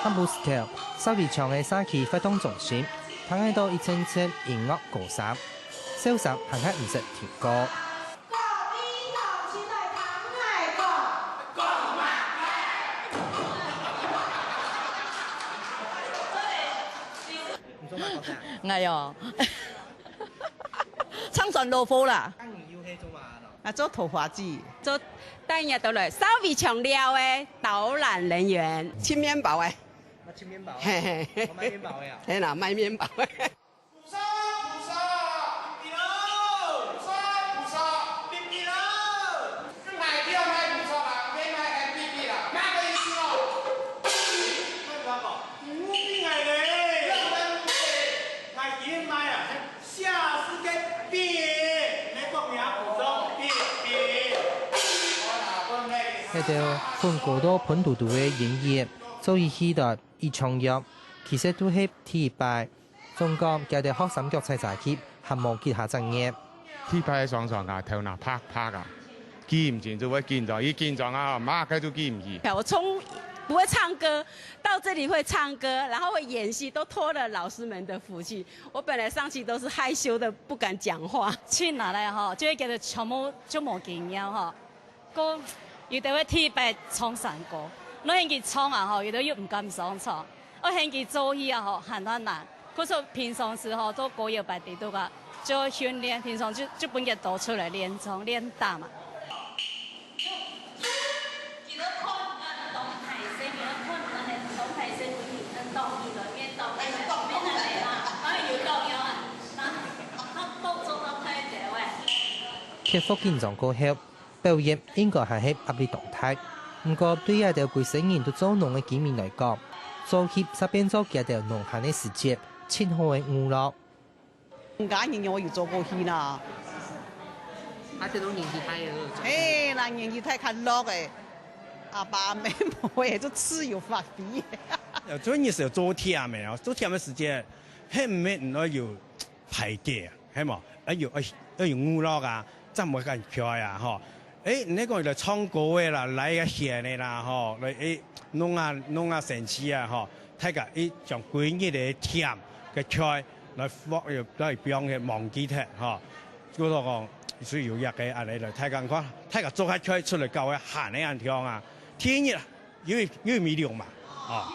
汉布斯特收尾场嘅沙期活动中心，睇喺到一阵阵音乐歌声，收拾行喺唔识跳歌。哎呦，唱船落坡啦！做头发机，做等日到来，稍微强调的导览人员，切面包诶，切面包，嘿嘿，我买面包嘅啊，嘿啦，卖面包诶。喺度看過多本土度嘅演繹，做以期待以創業，其實都係第一擺。中國佢哋學生腳齊齊起，合謀結下正業。第一擺上啊，頭拿拍啊，記唔住就會見咗，一見咗啊，馬上就記唔住。我從不會唱歌到這裡會唱歌，然後會演戲，都托了老師們的福氣。我本來上去都是害羞的，不敢講話。去哪來哈，就會覺得全部就冇經驗哈，個有啲會第一擺唱山歌，我興佢唱啊哈，有啲又唔敢上唱，我興佢做戲啊哈，很難。可是平常時候都過一擺地都個就訓練，平常就本日多出來練唱練打嘛。克服緊張過後，畢業應該係喺壓力動態。不過對一條幾十年都做農嘅居民來講，做協實變咗幾條農閒嘅時節，千好嘅娛樂。假年我有做過戲啦。啊，這種年紀大嘅誒，那年紀太看落嘅，阿爸阿妹冇嘢，就自由發揮。做嘢時候做甜嘅啊，做甜嘅時間，係唔係唔可以排嘅，係嘛？要娛樂啊！真冇咁漂啊！嗬，那個嚟唱歌嘅啦，嚟個戲嘅啦，嗬，嚟弄下神氣啊！嗬，睇個像鬼嘢嚟甜嘅菜嚟放入嚟表嘅忘記聽，嗬，嗰度講需要日嘅啊嚟睇緊看，睇個做下菜出嚟教嘅行呢眼跳啊！天熱因為米料嘛，啊。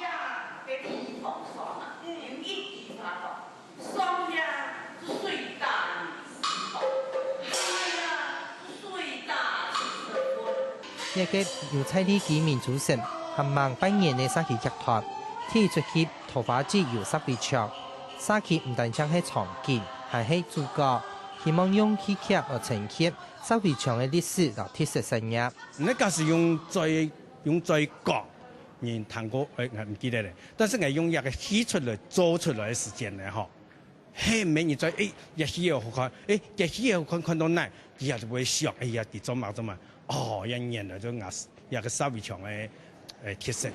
一個由菜地居民組成，合忙扮演嘅沙琪劇團，踢出去頭髮節由沙比場。沙琪唔單止係場景，還係主角，希望用戲劇來呈現沙比場嘅歷史和特色生涯。那個是用最講，人彈過唔記得咧，但是我用一個戲出來做出來嘅時間咧，嗬，係每年在一戲又好看，一戲又看到那，以後就會想，呀，啲做嘛。哦，一年嚟咗有個沙比場嘅特色。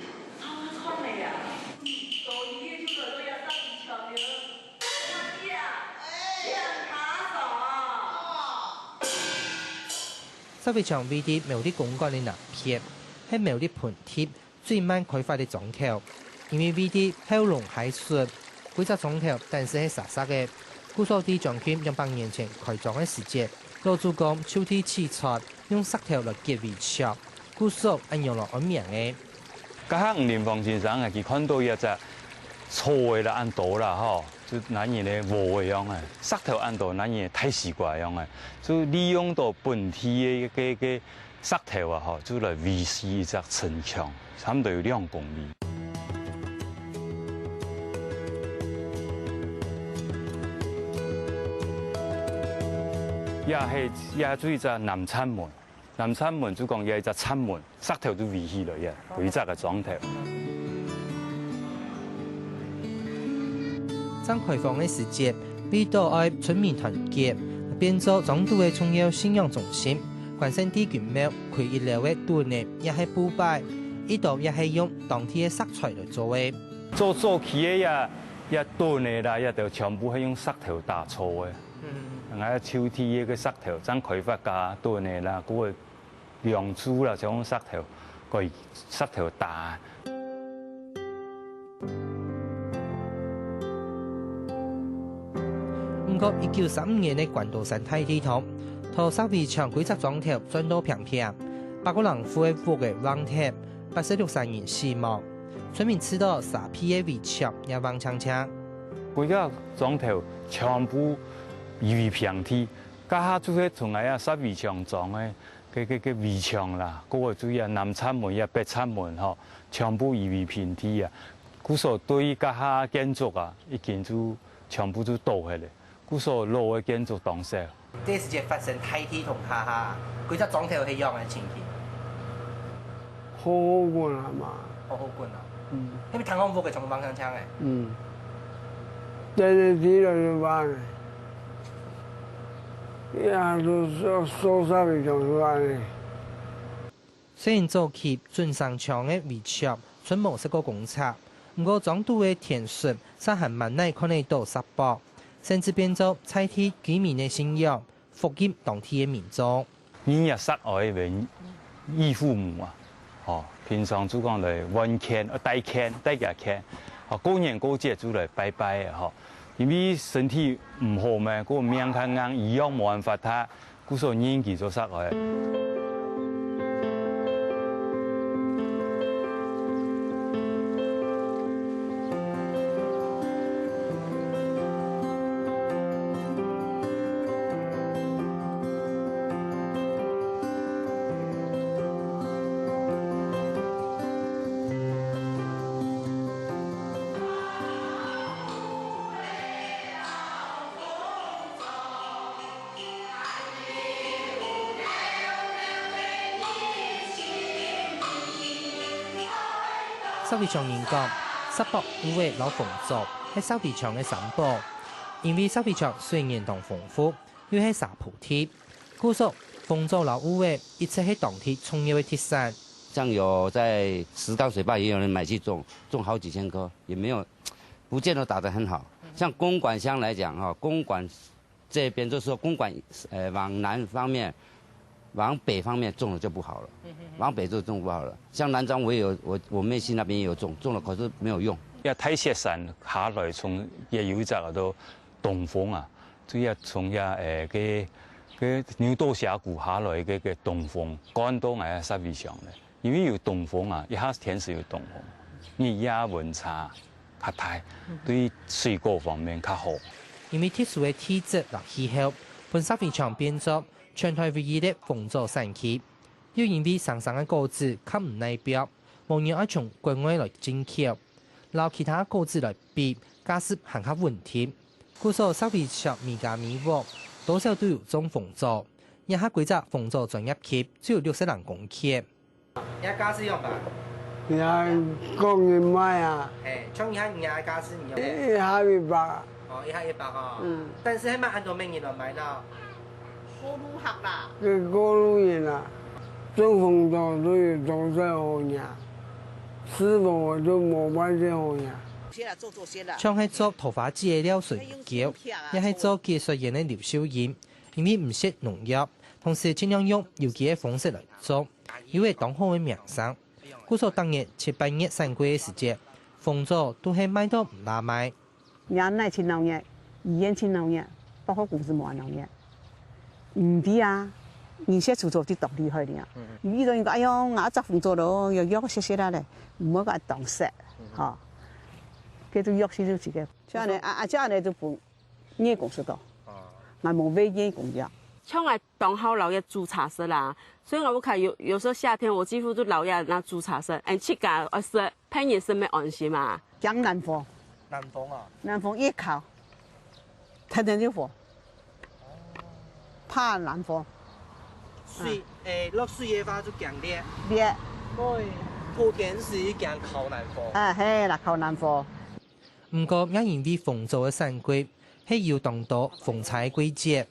沙比場為啲苗啲公幹嘅南片，係苗啲盤貼最慢開發嘅種口，因為為啲後龍海雪，幾隻種口但是係實實嘅，故所啲將軍200年前開張嘅時節，老主講秋天起出。用石頭來結為牆，故所按用來安名嘅。家下5年房先生啊，佢看到一隻錯嘅啦，按到啦，嗬，就那嘢咧和嘅樣啊，石頭按到那嘢太奇怪樣啊，就利用到本地嘅石頭啊，嗬，就來維持一隻城牆，差唔多有2公里。也做一隻南餐門，南餐門就講也一隻餐門，石頭都維起來嘅，每隻嘅裝頭。當開放嘅時節，為到愛村民團結，變做總督嘅重要信仰中心。關聖帝君廟開一樓嘅墩呢，也係布擺，呢度也係用當地嘅色彩來做嘅。做起嘅也墩呢啦，也就全部係用石頭打造嘅。我秋天嘅石頭，真開發家多年啦，嗰個梁柱啦，就用石頭，個石頭打。不過1935年嘅關渡山大地圖，圖石圍牆規則裝條轉到平平，8個人扶嘅屋嘅橫貼，86人死亡，村民吃到沙皮嘅圍牆也橫青青。規個裝條全部夷為平地，家下做喺從來啊石圍牆裝嘅圍牆啦，嗰個主要南側門啊、北側門嗬，全部夷為平地啊。故所對於家下建築啊，已經就全部都倒去咧。故所老嘅建築當時。這時節發生大地同下下，規則裝條係樣嘅情形。好好管係嘛？好好管啊！因為tan康屋嘅從橫青青嘅。這地就完了，一下都收沙圍牆就完了。雖然早期準上牆嘅圍牆存無1個公尺，不過裝堵嘅天數卻還蠻難看得到實薄，甚至變做採取居民嘅信仰，福音當地嘅民眾。你也室外為義父母啊，哦，平常就講嚟揾錢，帶錢，帶架錢，哦，過年過節就嚟拜拜嘅嗬。因為身體唔好嘛，嗰個命太硬，醫藥冇辦法睇，故所年紀就室外。石圍牆人講，石博有嘅老鳳族係石圍牆嘅三寶，因為石圍牆雖然同豐富，又係沙菩提，故所鳳族老有嘅一切係當地重要嘅特產。像有在石冈水壩也有人買去種好幾千棵，也沒有，不見得打得很好。像公館鄉來講，哈，公館這邊就是說公館，往南方面、往北方面種的就不好了，往北就種不好了。像南莊我也有，我妹婿那邊也有種了，可是沒有用。因為太雪山下來，從也有一隻到東風啊，就係從嘅牛刀峽谷下來嘅東風，趕到嚟石圍牆咧。因為有東風啊，一下天時有東風，你也溫差較大，對水果方面較好。因為特殊嘅體質和氣候，本石圍牆變作全台唯一的鳳族山區。又因為上嘅果子較唔耐標，無人愛從國外來進口，攞其他果子來比，價值還較問題。故所石圍牆米家米屋，多少都有種鳳族，一下規則鳳族專業級只有60人公克。一家是用吧？你還供應買啊？像一下家是你用？一下100。哦，一下100哦。但是係咪按照每年來買呢？過路客啦。佢過路人啦，種鳳族都要種在後年，師傅我都冇買在後年。像係做頭髮枝嘅廖水橋，亦係做技術員嘅劉秀燕，因為唔識農藥，同時盡量用有機嘅方式來做，因為當好嘅名聲。故所當年7、8月3季嘅時節，鳳族都係賣到唔拉賣。人奶青農業，語言青農業，包括公司冇農業，唔啲啊！而且做啲當厲害啲啊！遇到人講，哎喲，我執鳳族咯，又約些些啦咧，唔好講當實嚇。佢都約些少自己，這樣呢，這樣呢就不業公司多，我冇為業公司。像我當好老爺煮茶室啦，所以我看有時候夏天我幾乎都老爺拿煮茶室，切架我是烹飪是沒安心嘛。江南風，南風啊，南風一烤，天天就火，怕南風。水落水嘅話就強烈，烈。對，鋪天時強靠南風。係啦，靠南風。唔過也因為鳳族嘅山區係要當到風采季節，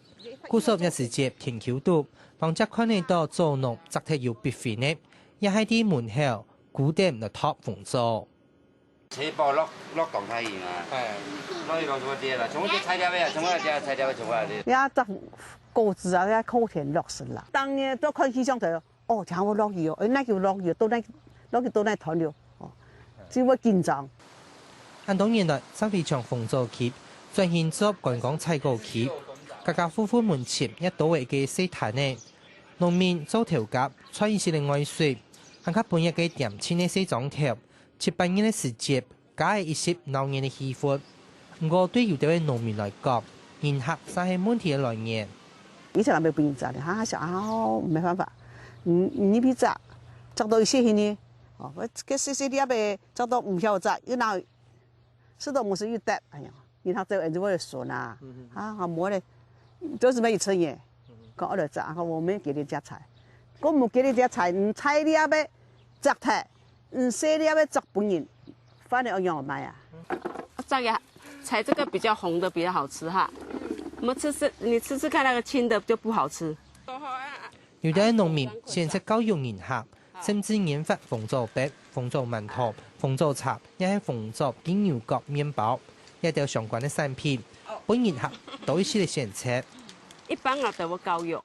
故所一時節天橋度，房則看得到做農則係要必肥呢，也係啲門口古典嚟托鳳族。切包落當太鹽啊！落去當做啲啦，從啲材料咩？從嗰啲材料從嗰啲。呀，執果子啊，呀靠田落實啦。當年都看氣象台，哦，請我落雨哦，那叫落雨，到那團了，哦，只會緊張。按多年来，沙皮場豐作期轉型作觀光採購期，家家戶戶門前一到位嘅西灘呢，農民做調甲，採一些嘅外水，還佢本日嘅店前嘅西裝口，7-8年嘅時節，加一些鬧人嘅氣氛。不過對有啲嘅農民來講，迎合實係問題嘅來源。以前人咪不認責的，哈小沒辦法，你別責到一些呢，哦，我個細細啲嘅責到唔曉責，又鬧，識到冇事又得，哎呀，然後就人就會說啦，啊，我冇咧，都是沒一次嘢，講我嚟責，我沒給你夾菜，我冇給你夾菜，菜啲嘅責太，細啲嘅責本人，反正我讓我買啊。这个采这个比较红的比较好吃哈，我们你吃吃看那个青的就不好吃。有啲農民現在教育迎合，甚至研發鳳爪餅、鳳爪饅頭、鳳爪茶，亦係鳳爪煎牛角麵包，一條相關嘅產品，本迎合都一些嘅選擇。一般啊，都有教育，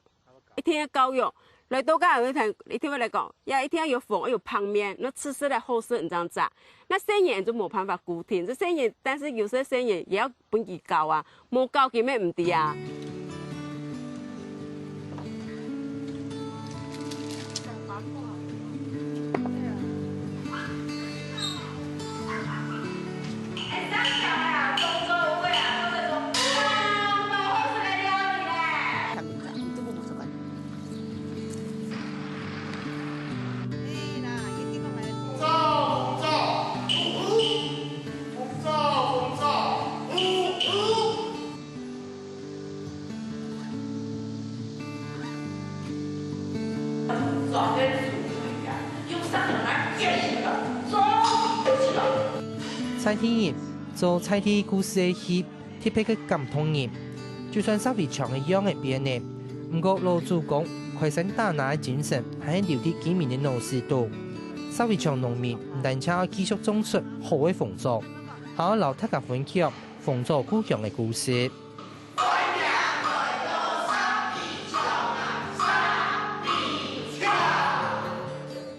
一天嘅教育。來到家有聽，你聽我來講，呀一天有飯有泡麵，那吃食的好食，你這樣炸，那生意就冇辦法固定，這生意，但是有些生意也要本錢高啊，冇高佢咩唔得啊。菜天人做菜天故事嘅戲，特別嘅感動人。就算沙皮場嘅樣嘅變呢，不過老主講開山打拿嘅精神係留啲幾年嘅老師度。沙皮場農民唔但止要繼續種出好嘅鳳爪，還要留大家分享鳳爪故鄉嘅故事。